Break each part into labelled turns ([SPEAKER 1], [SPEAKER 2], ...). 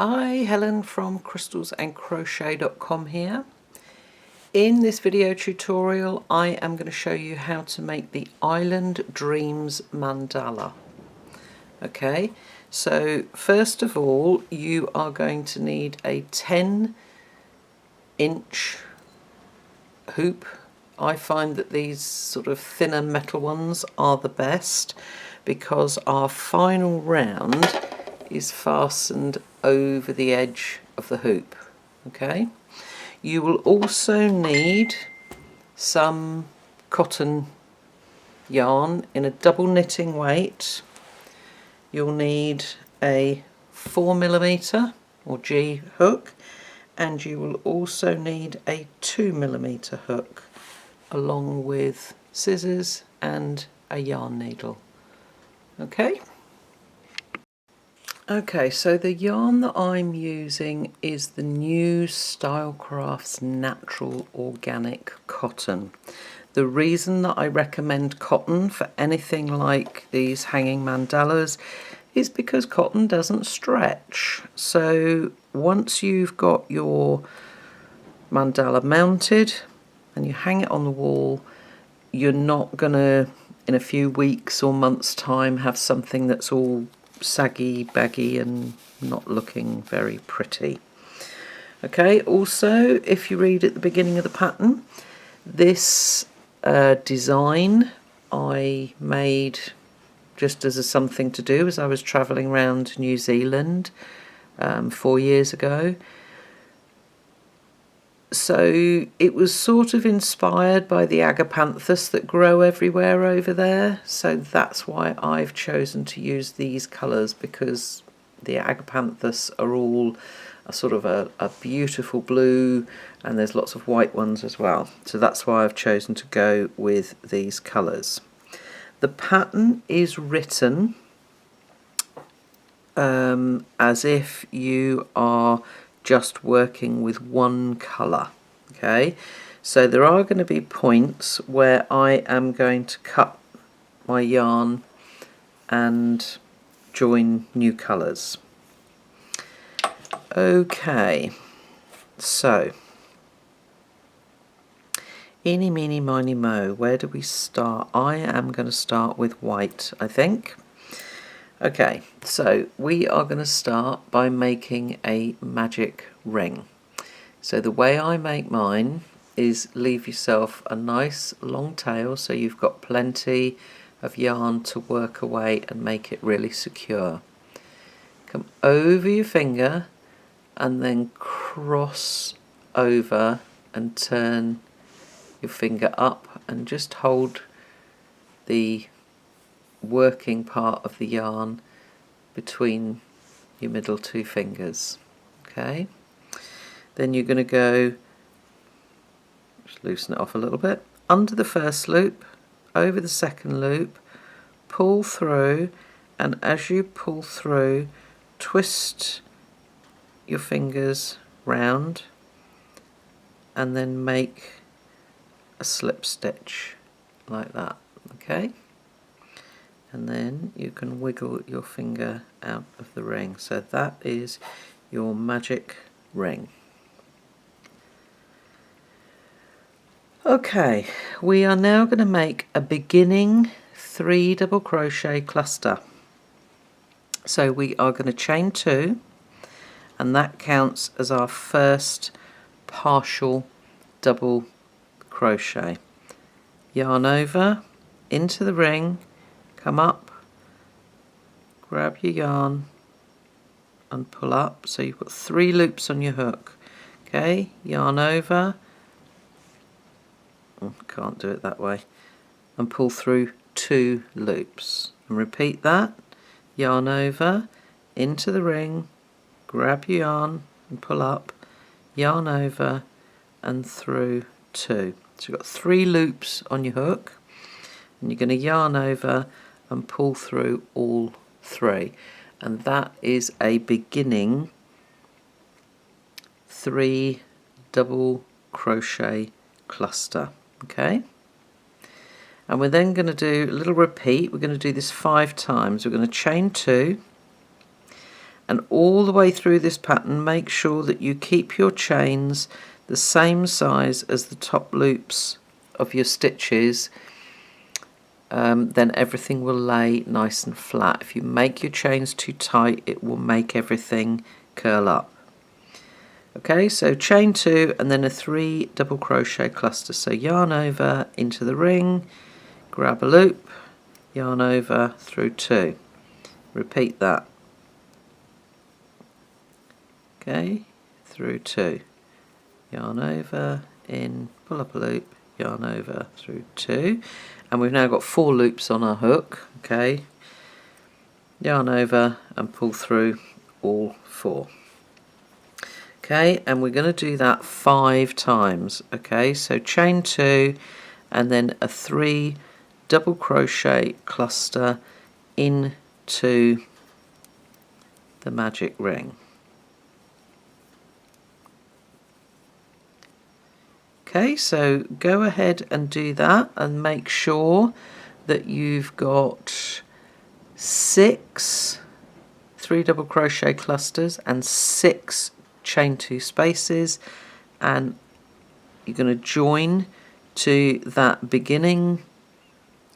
[SPEAKER 1] Hi, Helen from crystalsandcrochet.com here. In this video tutorial I am going to show you how to make the Island Dreams mandala. Okay, so first of all you are going to need a 10-inch hoop. I find that these sort of thinner metal ones are the best because our final round is fastened over the edge of the hoop. Okay, you will also need some cotton yarn in a double knitting weight. You'll need a 4mm or G hook, and you will also need a 2mm hook along with scissors and a yarn needle. Okay, so the yarn that I'm using is the new Stylecrafts Natural Organic Cotton. The reason that I recommend cotton for anything like these hanging mandalas is because cotton doesn't stretch. So once you've got your mandala mounted and you hang it on the wall, you're not gonna in a few weeks or months time have something that's all saggy, baggy and not looking very pretty. Okay, also if you read at the beginning of the pattern, this design I made just as something to do as I was travelling around New Zealand 4 years ago. So it was sort of inspired by the agapanthus that grow everywhere over there, so that's why I've chosen to use these colours, because the agapanthus are all a sort of a beautiful blue, and there's lots of white ones as well, so that's why I've chosen to go with these colours. The pattern is written as if you are just working with one colour. Okay, so there are going to be points where I am going to cut my yarn and join new colours. Okay, so eeny meeny miny mo, where do we start? I am going to start with white, I think. Okay, so we are going to start by making a magic ring. So the way I make mine is leave yourself a nice long tail so you've got plenty of yarn to work away and make it really secure. Come over your finger and then cross over and turn your finger up and just hold the working part of the yarn between your middle two fingers. Okay, then you're going to go, just loosen it off a little bit, under the first loop, over the second loop, pull through, and as you pull through, twist your fingers round and then make a slip stitch like that. Okay, and then you can wiggle your finger out of the ring. So that is your magic ring. Okay, we are now going to make a beginning 3 double crochet cluster. So we are going to chain 2, and that counts as our first partial double crochet. Yarn over into the ring, come up, grab your yarn and pull up, so you've got 3 loops on your hook. Okay, yarn over, can't do it that way, and pull through 2 loops, and repeat that. Yarn over into the ring, grab your yarn and pull up, yarn over and through 2. So you've got 3 loops on your hook, and you're going to yarn over and pull through all 3, and that is a beginning 3 double crochet cluster. Okay, and we're then going to do a little repeat. We're going to do this 5 times. We're going to chain 2, And all the way through this pattern, make sure that you keep your chains the same size as the top loops of your stitches. Then everything will lay nice and flat. If you make your chains too tight, it will make everything curl up. Okay, so chain 2 and then a 3 double crochet cluster. So yarn over into the ring, grab a loop, yarn over through 2. Repeat that. Okay, through 2. Yarn over, in, pull up a loop, yarn over through 2. And we've now got 4 loops on our hook. Okay, yarn over and pull through all 4. Okay, and we're going to do that 5 times. Okay, so chain 2 and then a 3 double crochet cluster into the magic ring. Okay, so go ahead and do that and make sure that you've got 6 3 double crochet clusters and 6 chain 2 spaces, and you're going to join to that beginning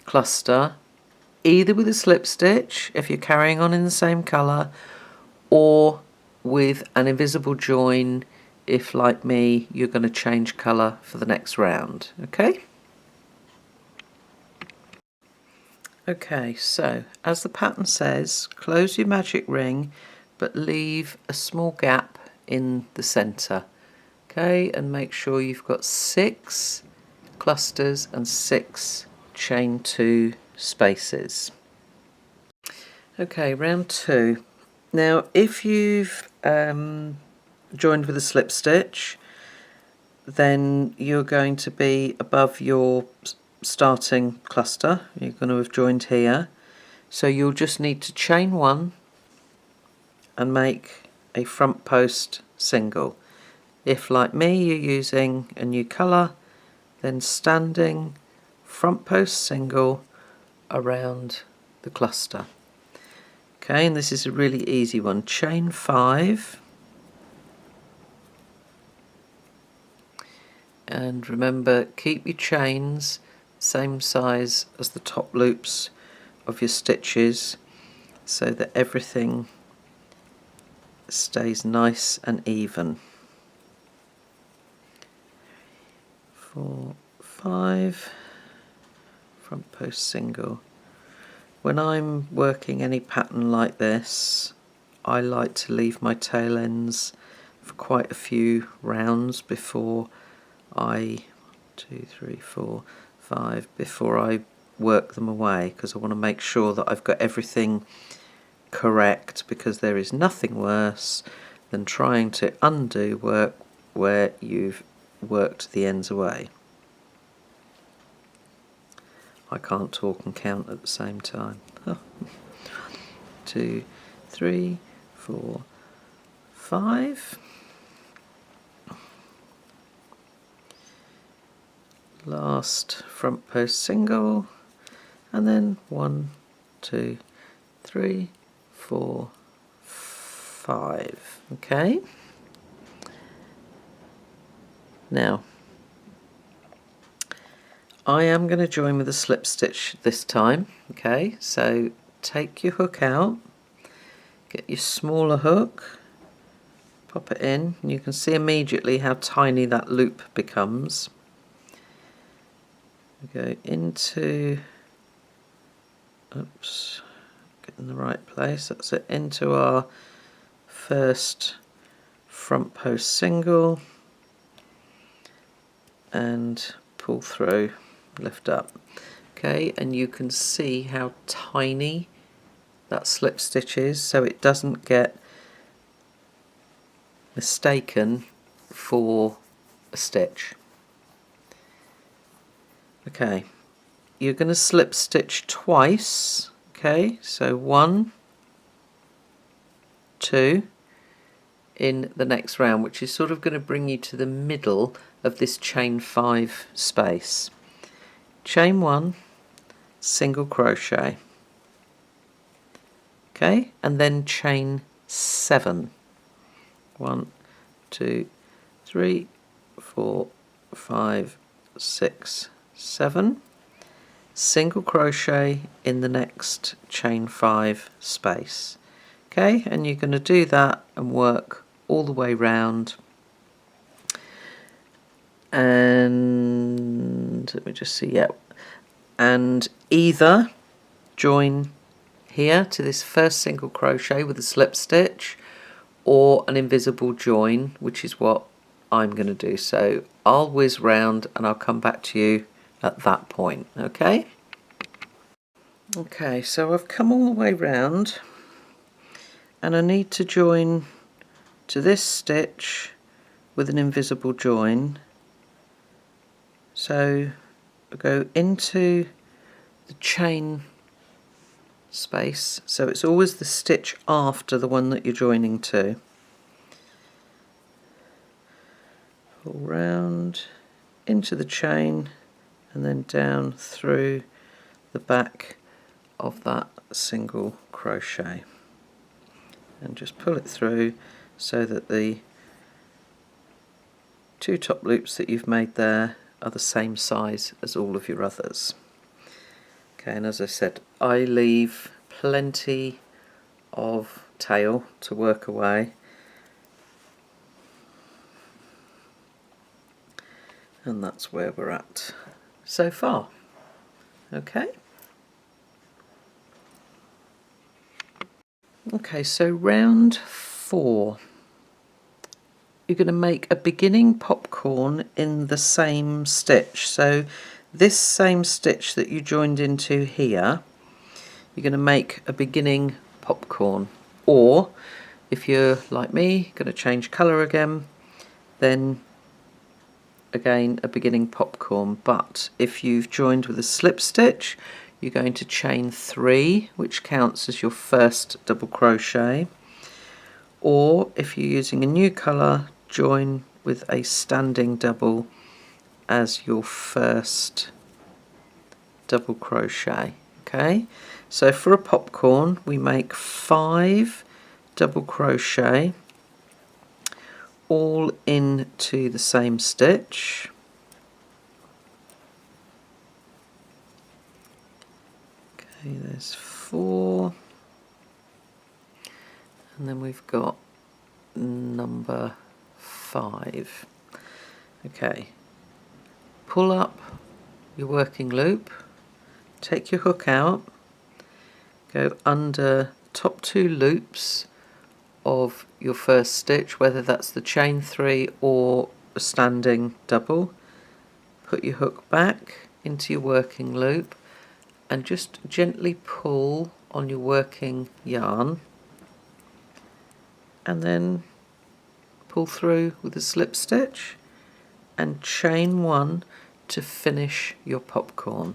[SPEAKER 1] cluster either with a slip stitch if you're carrying on in the same colour, or with an invisible join if, like me, you're going to change colour for the next round. Okay, so as the pattern says, close your magic ring but leave a small gap in the centre. Okay, and make sure you've got 6 clusters and 6 chain 2 spaces. Okay, round 2. Now if you've joined with a slip stitch, then you're going to be above your starting cluster. You're going to have joined here, so you'll just need to chain 1 and make a front post single. If, like me, you're using a new colour, then standing front post single around the cluster. Okay, and this is a really easy one. Chain 5, and remember, keep your chains same size as the top loops of your stitches so that everything stays nice and even. 4, 5, front post single. When I'm working any pattern like this, I like to leave my tail ends for quite a few rounds before I 2, 3, 4, 5 before I work them away, because I want to make sure that I've got everything correct, because there is nothing worse than trying to undo work where you've worked the ends away. I can't talk and count at the same time. 2, 3, 4, 5. Last front post single, and then 1, 2, 3, 4, 5. Okay. Now I am going to join with a slip stitch this time. Okay, so take your hook out, get your smaller hook, pop it in, and you can see immediately how tiny that loop becomes. We go into, oops, get in the right place, that's it, into our first front post single and pull through, lift up. Okay, and you can see how tiny that slip stitch is, so it doesn't get mistaken for a stitch. Okay, you're going to slip stitch twice. Okay, so 1, 2 in the next round, which is sort of going to bring you to the middle of this chain 5 space. Chain 1, single crochet. Okay, and then chain 7. 1, 2, 3, 4, 5, 6, 7. Single crochet in the next chain 5 space. Okay, and you're going to do that and work all the way round. And let me just see, yeah, and either join here to this first single crochet with a slip stitch, or an invisible join, which is what I'm going to do. So I'll whiz round and I'll come back to you at that point. Okay, so I've come all the way round and I need to join to this stitch with an invisible join. So I go into the chain space, so it's always the stitch after the one that you're joining to. Pull round into the chain and then down through the back of that single crochet, and just pull it through so that the 2 top loops that you've made there are the same size as all of your others. Okay, and as I said, I leave plenty of tail to work away, and that's where we're at so far. Okay. Okay, so round 4, you're going to make a beginning popcorn in the same stitch. So this same stitch that you joined into here, you're going to make a beginning popcorn, or if you're like me, going to change colour again, then again a beginning popcorn. But if you've joined with a slip stitch, you're going to chain 3, which counts as your first double crochet, or if you're using a new colour, join with a standing double as your first double crochet. Okay, so for a popcorn we make 5 double crochet all into the same stitch. Okay, there's 4, and then we've got number 5. Okay, pull up your working loop, take your hook out, go under top 2 loops of your first stitch, whether that's the chain 3 or a standing double, put your hook back into your working loop and just gently pull on your working yarn, and then pull through with a slip stitch and chain 1 to finish your popcorn.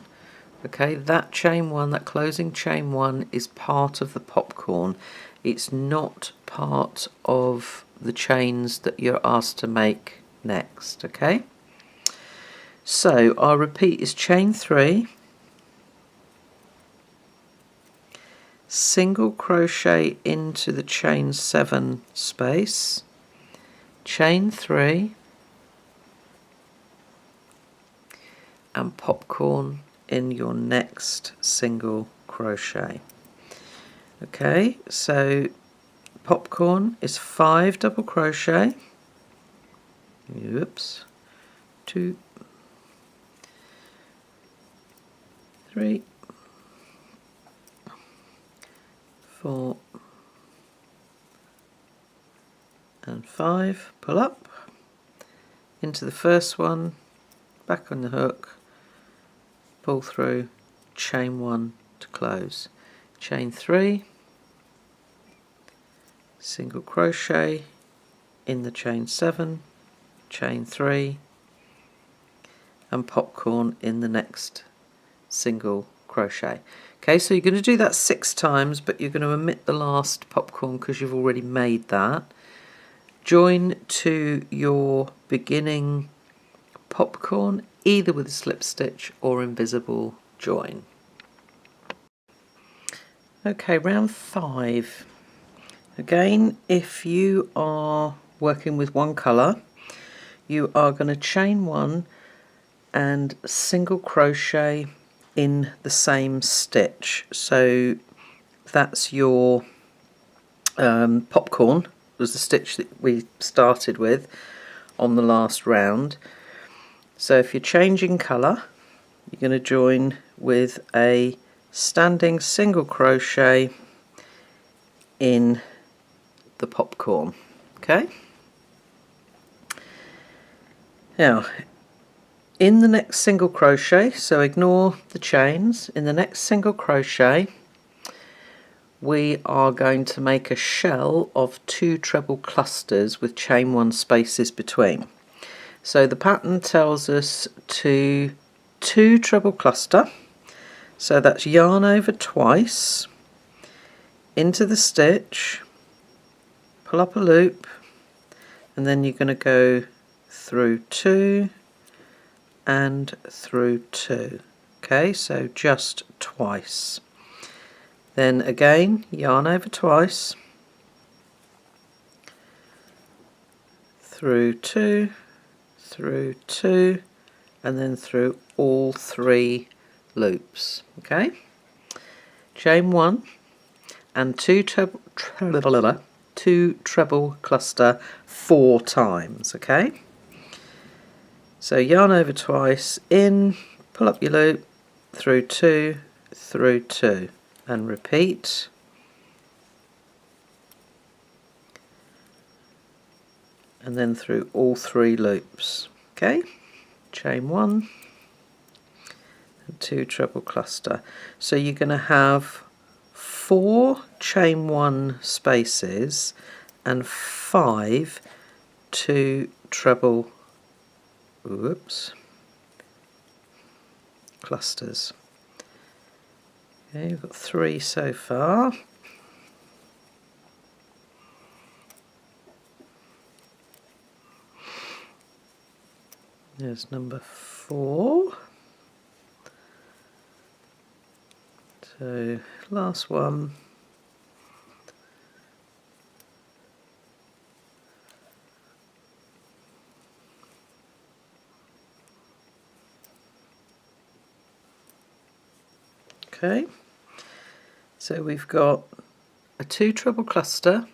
[SPEAKER 1] Okay, that chain 1, that closing chain 1 is part of the popcorn. It's not part of the chains that you're asked to make next. Okay, so I'll repeat, is chain 3, single crochet into the chain 7 space, chain 3, and popcorn in your next single crochet. Okay, so popcorn is 5 double crochet, oops, 2, 3, 4 and 5, pull up into the first one, back on the hook, pull through, chain 1 to close, chain 3, single crochet in the chain 7, chain 3, and popcorn in the next single crochet. Okay, so you're going to do that 6 times, but you're going to omit the last popcorn because you've already made that. Join to your beginning popcorn either with a slip stitch or invisible join. Okay, round 5. Again, if you are working with one colour, you are going to chain one and single crochet in the same stitch. So that's your popcorn, was the stitch that we started with on the last round. So if you're changing colour, you're going to join with a standing single crochet in the popcorn. Okay, now in the next single crochet, so ignore the chains, in the next single crochet we are going to make a shell of 2 treble clusters with chain 1 spaces between. So the pattern tells us to 2 treble cluster, so that's yarn over twice into the stitch, pull up a loop, and then you're going to go through 2 and through 2. Okay, so just twice. Then again, yarn over twice, through 2, through 2, and then through all 3 loops. Okay, chain 1 and 2 treble cluster 4 times. Okay, so yarn over twice, in, pull up your loop, through 2, through 2, and repeat. And then through all 3 loops. Okay, chain 1 and 2 treble cluster. So you're going to have 4 chain 1 spaces and 5 2 treble clusters. Okay, we've got 3 so far. There's number 4. So last one. Okay, so we've got a 2 treble cluster,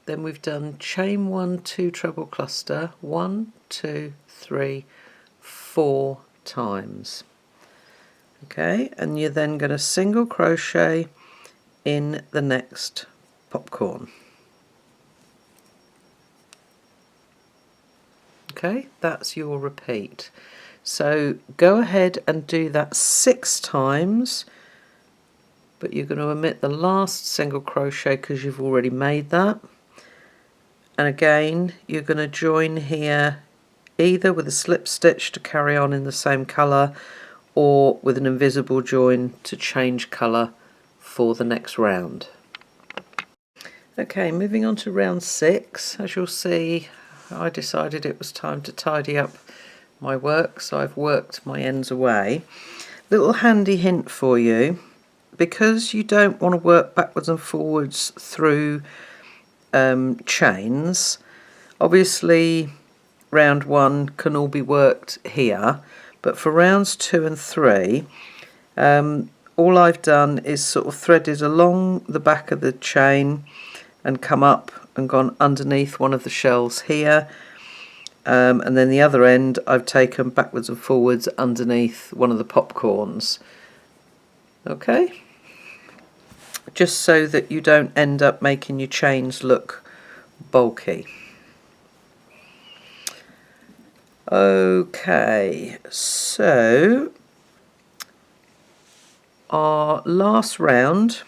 [SPEAKER 1] then we've done chain 1 2 treble cluster 1 2 3 4 times. Okay, and you're then going to single crochet in the next popcorn. Okay, that's your repeat. So go ahead and do that 6 times, but you're going to omit the last single crochet because you've already made that. And again, you're going to join here either with a slip stitch to carry on in the same colour, or with an invisible join to change colour for the next round. Okay, moving on to round 6. As you'll see, I decided it was time to tidy up my work, so I've worked my ends away. Little handy hint for you, because you don't want to work backwards and forwards through chains, obviously round 1 can all be worked here, but for rounds 2 and 3, all I've done is sort of threaded along the back of the chain and come up and gone underneath one of the shells here, and then the other end I've taken backwards and forwards underneath one of the popcorns. Okay, just so that you don't end up making your chains look bulky. Okay, so our last round,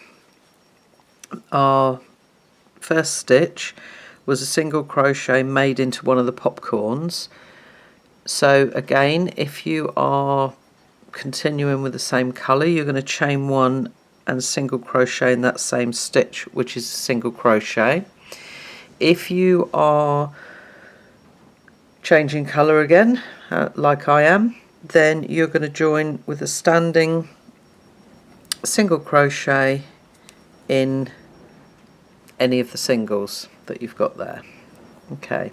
[SPEAKER 1] our first stitch was a single crochet made into one of the popcorns. So again, if you are continuing with the same colour, you're going to chain 1 and single crochet in that same stitch, which is a single crochet. If you are changing colour again, like I am, then you're going to join with a standing single crochet in any of the singles that you've got there. Okay,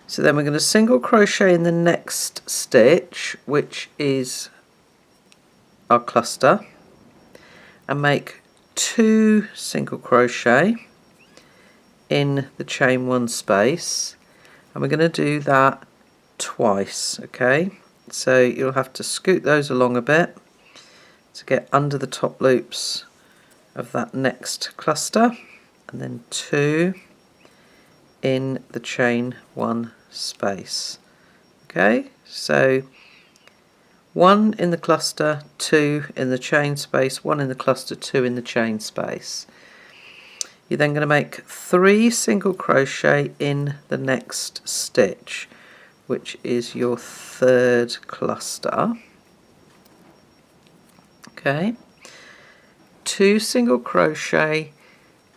[SPEAKER 1] so then we're going to single crochet in the next stitch, which is our cluster, and make 2 single crochet in the chain 1 space, and we're going to do that twice. Okay, so you'll have to scoot those along a bit to get under the top loops of that next cluster, and then 2 in the chain 1 space. Okay, so 1 in the cluster, 2 in the chain space, 1 in the cluster, 2 in the chain space. You're then going to make 3 single crochet in the next stitch, which is your 3rd cluster. Okay, 2 single crochet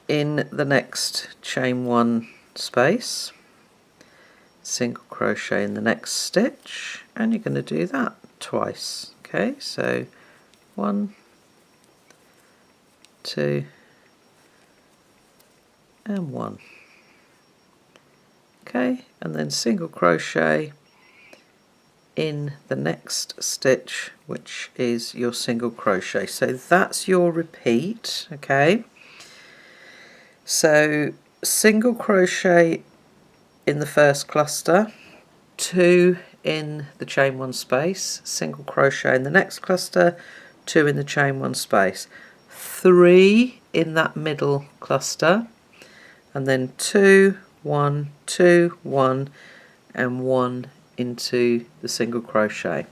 [SPEAKER 1] in the next chain 1 space, single crochet in the next stitch, and you're going to do that twice. Okay, so 1, 2 and 1. Okay, and then single crochet in the next stitch, which is your single crochet. So that's your repeat. Okay, so single crochet in the first cluster, 2 in the chain 1 space, single crochet in the next cluster, 2 in the chain 1 space, 3 in that middle cluster, and then 2, 1, 2, 1, and 1 into the single crochet.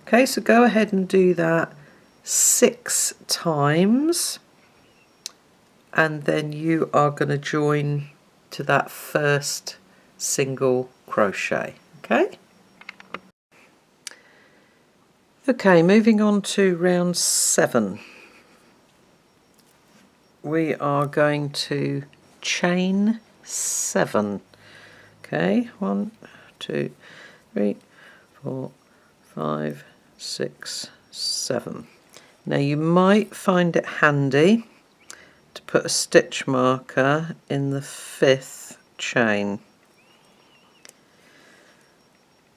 [SPEAKER 1] Okay, so go ahead and do that 6 times, and then you are going to join to that first single crochet. Okay, moving on to round 7. We are going to chain 7. Okay, 1, 2, 3, 4, 5, 6, 7. Now you might find it handy to put a stitch marker in the 5th chain.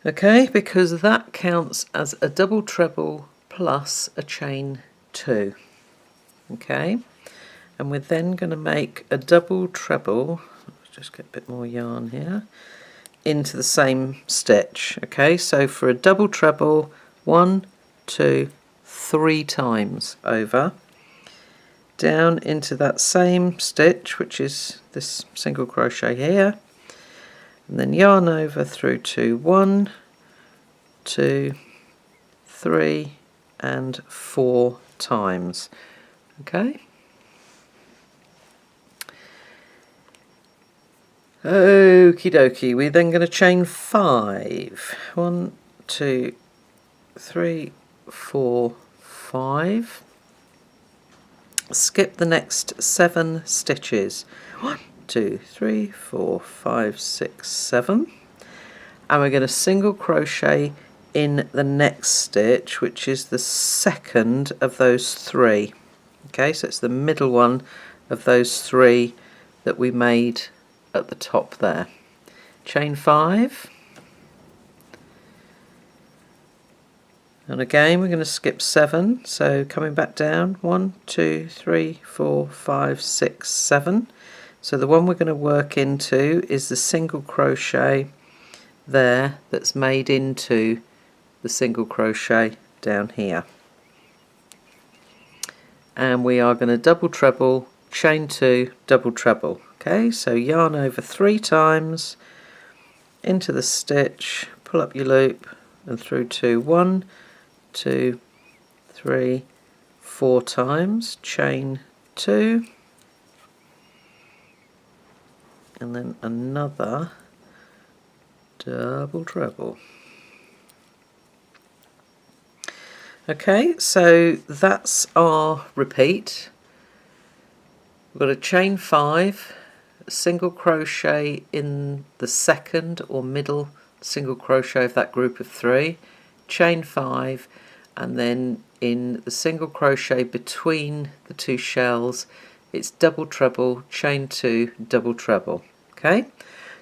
[SPEAKER 1] Okay, because that counts as a double treble plus a chain 2. Okay, and we're then going to make a double treble, let's just get a bit more yarn here, into the same stitch. Okay, so for a double treble, 1, 2, 3 times over, down into that same stitch, which is this single crochet here, and then yarn over through to 1, 2, 3 and 4 times. Okay, okie dokie, we're then going to chain 5. 1, 2, 3, 4, 5. Skip the next 7 stitches. 1, 2, 3, 4, 5, 6, 7, and we're going to single crochet in the next stitch, which is the second of those 3. Okay, so it's the middle one of those 3 that we made at the top there. Chain 5, and again we're going to skip 7, so coming back down, 1, 2, 3, 4, 5, 6, 7. So the one we're going to work into is the single crochet there that's made into the single crochet down here. And we are going to double treble, chain 2, double treble. Okay, so yarn over 3 times into the stitch, pull up your loop and through to 1, 2, 3, 4 times, chain 2, and then another double treble. Okay, so that's our repeat. We've got a chain 5, a single crochet in the second or middle single crochet of that group of 3, chain 5, and then in the single crochet between the 2 shells it's double treble, chain 2, double treble. Okay,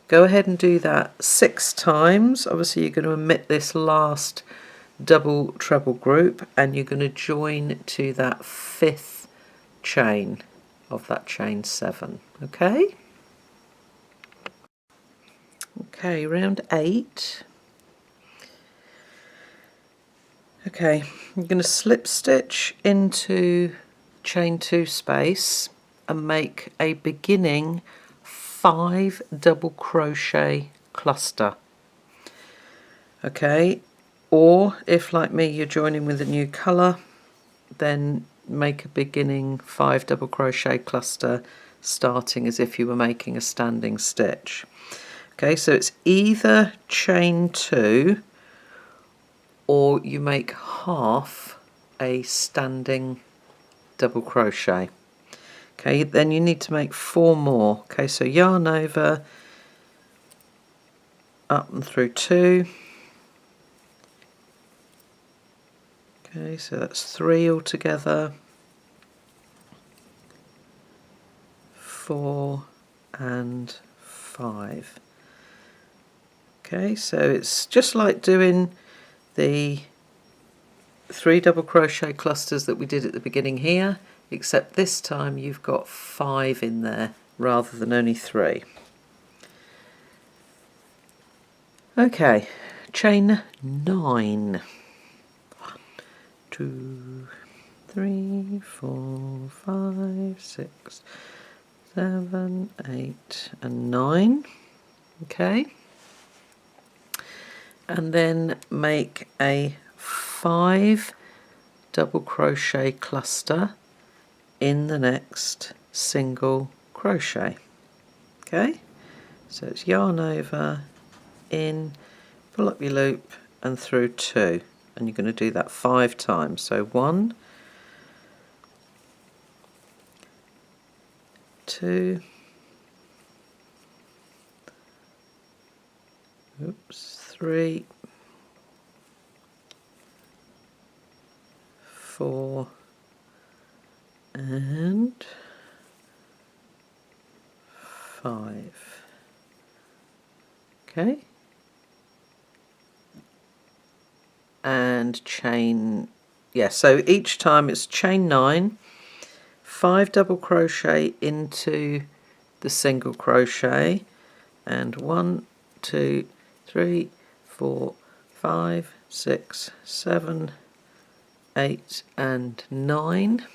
[SPEAKER 1] go ahead and do that 6 times. Obviously you're going to omit this last double treble group and you're going to join to that 5th chain of that chain 7. Okay, round 8. Okay, you're going to slip stitch into chain 2 space and make a beginning 5 double crochet cluster. Okay, or if like me you're joining with a new colour, then make a beginning 5 double crochet cluster starting as if you were making a standing stitch. Okay, so it's either chain 2 or you make half a standing double crochet. Okay, then you need to make 4 more. Okay, so yarn over, up and through 2. Okay, so that's 3 altogether. 4 and 5. Okay, so it's just like doing the 3 double crochet clusters that we did at the beginning here, except this time you've got 5 in there rather than only 3. Okay, chain 9. 1, 2, 3, 4, 5, 6, 7, 8 and 9. Okay, and then make a 5 double crochet cluster in the next single crochet. Okay, so it's yarn over, in, pull up your loop and through 2, and you're going to do that 5 times. So 1, 2, 3, 4 and 5. Okay, and chain, so each time it's chain 9, 5 double crochet into the single crochet, and 1, 2, 3, 4, 5, 6, 7, 8 and 9,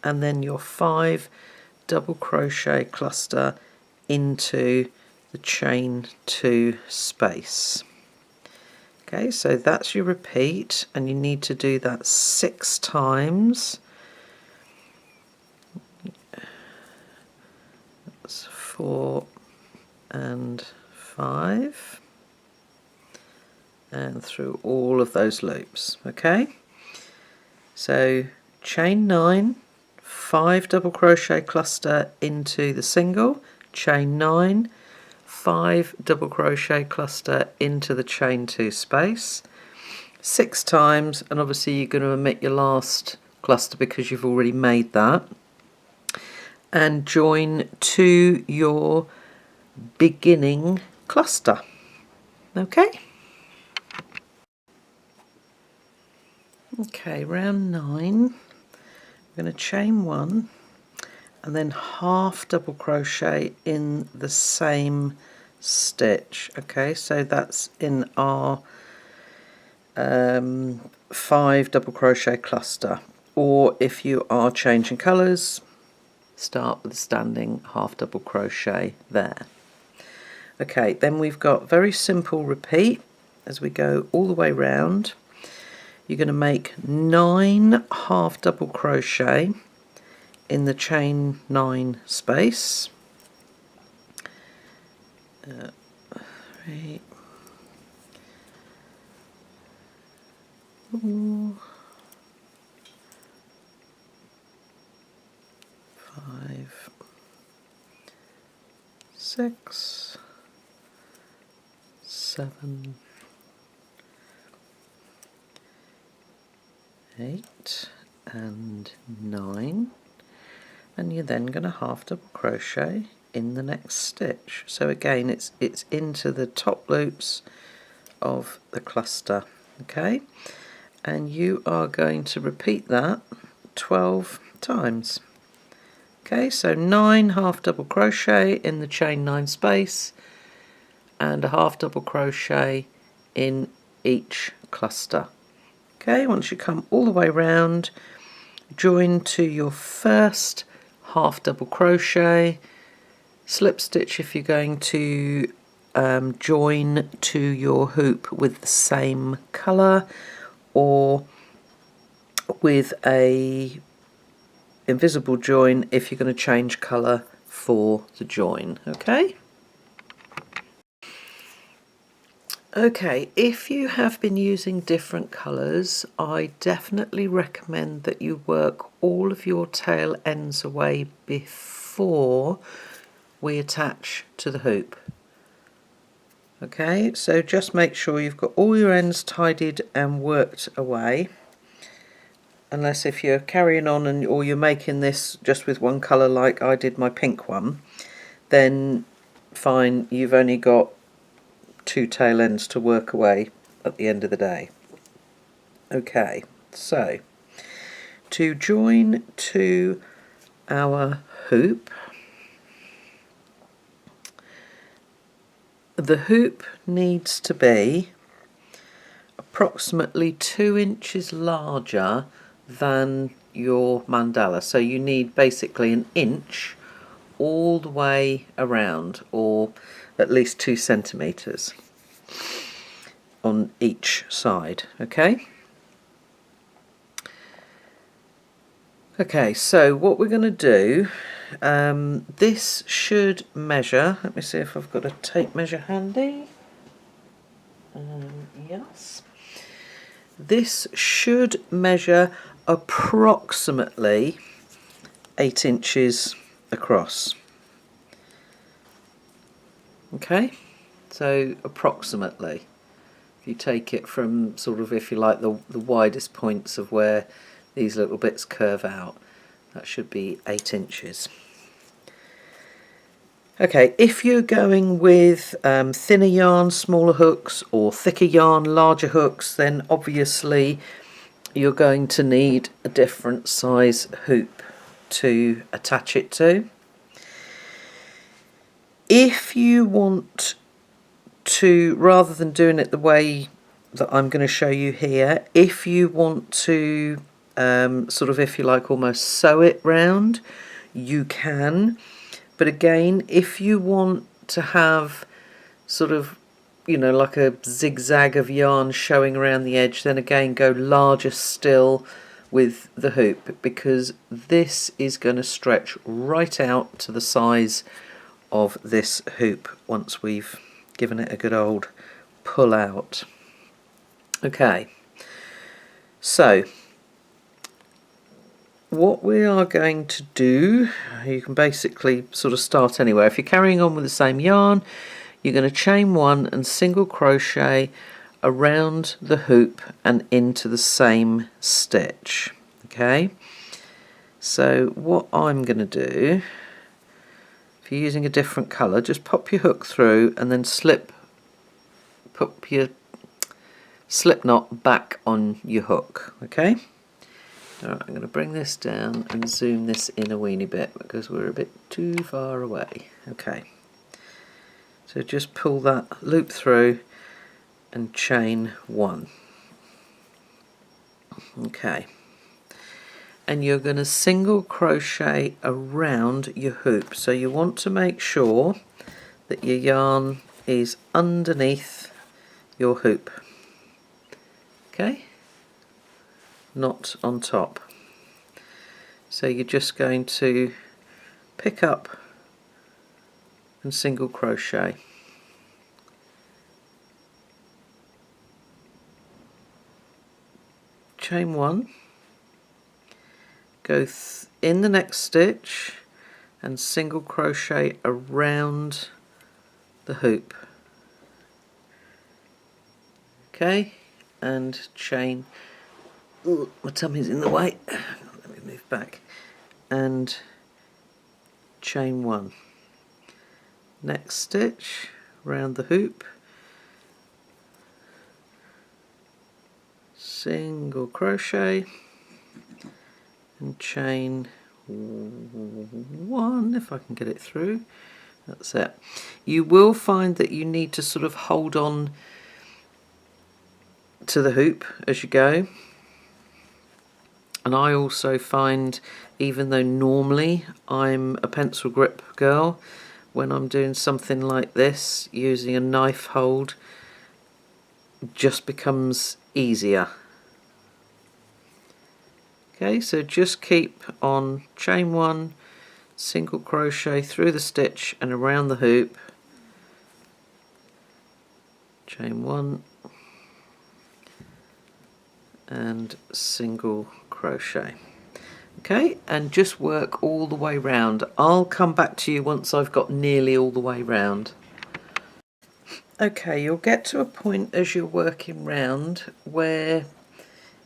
[SPEAKER 1] and then your 5 double crochet cluster into the chain 2 space. Okay, so that's your repeat, and you need to do that 6 times. That's 4 and 5, and through all of those loops. Okay, so chain 9, 5 double crochet cluster into the single, chain 9, 5 double crochet cluster into the chain 2 space 6 times, and obviously you're going to omit your last cluster because you've already made that, and join to your beginning cluster. Okay, round 9, I'm going to chain 1 and then half double crochet in the same stitch. Okay, so that's in our 5 double crochet cluster, or if you are changing colours, start with a standing half double crochet there. Okay, then we've got very simple repeat as we go all the way round. You're going to make 9 half double crochet in the chain 9 space. 3, 4, 5, 6, 7, 8 and 9, and you're then going to half double crochet in the next stitch. So again, it's into the top loops of the cluster, okay, and you are going to repeat that 12 times. Okay, so 9 half double crochet in the chain 9 space and a half double crochet in each cluster. Okay, once you come all the way round, join to your first half double crochet, slip stitch if you're going to join to your hoop with the same colour or with a invisible join if you're going to change colour for the join. Okay, if you have been using different colours, I definitely recommend that you work all of your tail ends away before we attach to the hoop. Okay, so just make sure you've got all your ends tidied and worked away. Unless if you're carrying on or you're making this just with one colour like I did my pink one, then fine, you've only got 2 tail ends to work away at the end of the day. Okay, so to join to our hoop, the hoop needs to be approximately 2 inches larger than your mandala. So you need basically an inch all the way around, or at least 2 centimeters on each side. Okay, so what we're going to do, this should measure, let me see if I've got a tape measure handy. Yes, this should measure approximately 8 inches across. Okay, so approximately, if you take it from sort of, if you like, the widest points of where these little bits curve out, that should be 8 inches. Okay, if you're going with thinner yarn, smaller hooks, or thicker yarn, larger hooks, then obviously you're going to need a different size hoop to attach it to. If you want to, rather than doing it the way that I'm going to show you here, if you want to sort of, if you like, almost sew it round, you can. But again, if you want to have sort of, you know, like a zigzag of yarn showing around the edge, then again go larger still with the hoop, because this is going to stretch right out to the size of this hoop once we've given it a good old pull out. Okay, so what we are going to do, you can basically sort of start anywhere. If you're carrying on with the same yarn, you're going to chain 1 and single crochet around the hoop and into the same stitch. Okay, so what I'm going to do, if you're using a different colour, just pop your hook through and then put your slip knot back on your hook. Okay, alright, I'm going to bring this down and zoom this in a weeny bit because we're a bit too far away. Okay, so just pull that loop through and chain 1. Okay, and you're going to single crochet around your hoop, so you want to make sure that your yarn is underneath your hoop, okay, not on top. So you're just going to pick up and single crochet, chain 1, go in the next stitch and single crochet around the hoop, okay, and chain, ooh, my tummy's in the way, let me move back, and chain 1, next stitch round the hoop, single crochet and chain 1, if I can get it through. That's it. You will find that you need to sort of hold on to the hoop as you go, and I also find, even though normally I'm a pencil grip girl, when I'm doing something like this, using a knife hold just becomes easier. Okay, so just keep on chain 1, single crochet through the stitch and around the hoop, chain 1 and single crochet. Okay, and just work all the way round. I'll come back to you once I've got nearly all the way round. Okay, you'll get to a point as you're working round where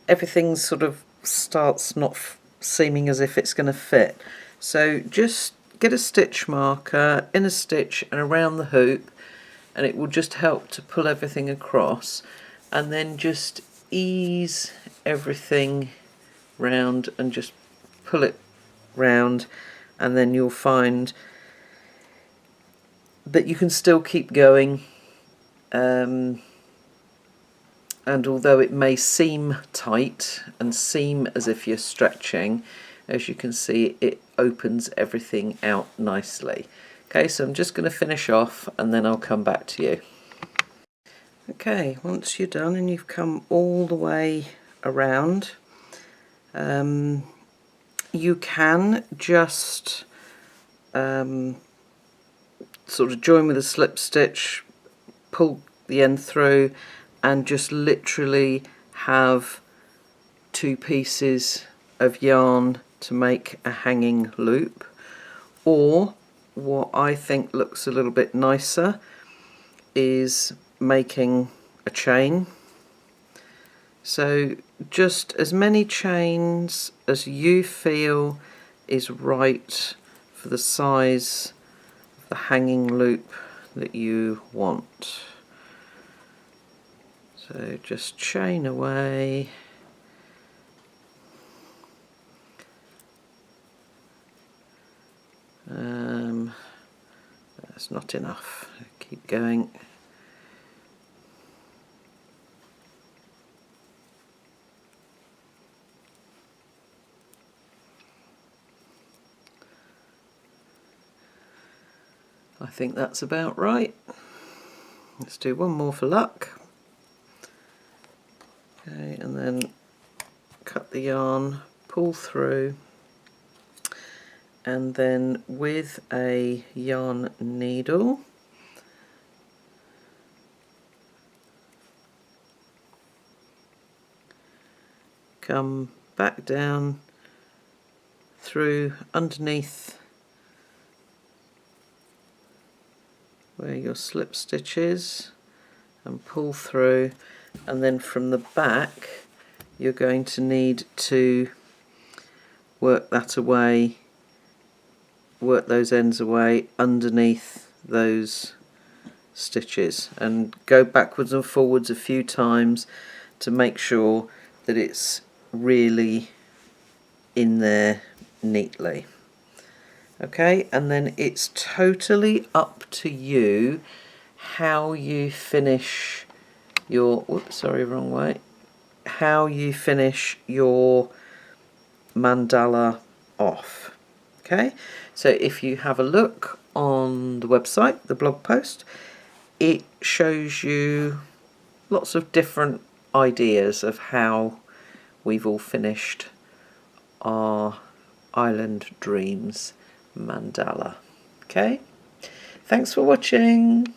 [SPEAKER 1] everything sort of starts not seeming as if it's going to fit. So just get a stitch marker, in a stitch and around the hoop, and it will just help to pull everything across, and then just ease everything round and just pull it round, and then you'll find that you can still keep going, and although it may seem tight and seem as if you're stretching, as you can see it opens everything out nicely. Okay, so I'm just going to finish off and then I'll come back to you. Okay, once you're done and you've come all the way around, you can just sort of join with a slip stitch, pull the end through, and just literally have 2 pieces of yarn to make a hanging loop. Or what I think looks a little bit nicer is making a chain. So just as many chains as you feel is right for the size of the hanging loop that you want. So just chain away. That's not enough. Keep going. I think that's about right. Let's do one more for luck. Okay, and then cut the yarn, pull through, and then with a yarn needle come back down through underneath where your slip stitch is and pull through, and then from the back you're going to need to work that away, work those ends away underneath those stitches, and go backwards and forwards a few times to make sure that it's really in there neatly. Okay, and then it's totally up to you how you finish your, whoops, sorry, wrong way, how you finish your mandala off. Okay, so if you have a look on the website, the blog post, it shows you lots of different ideas of how we've all finished our Island Dreams mandala. Okay, thanks for watching.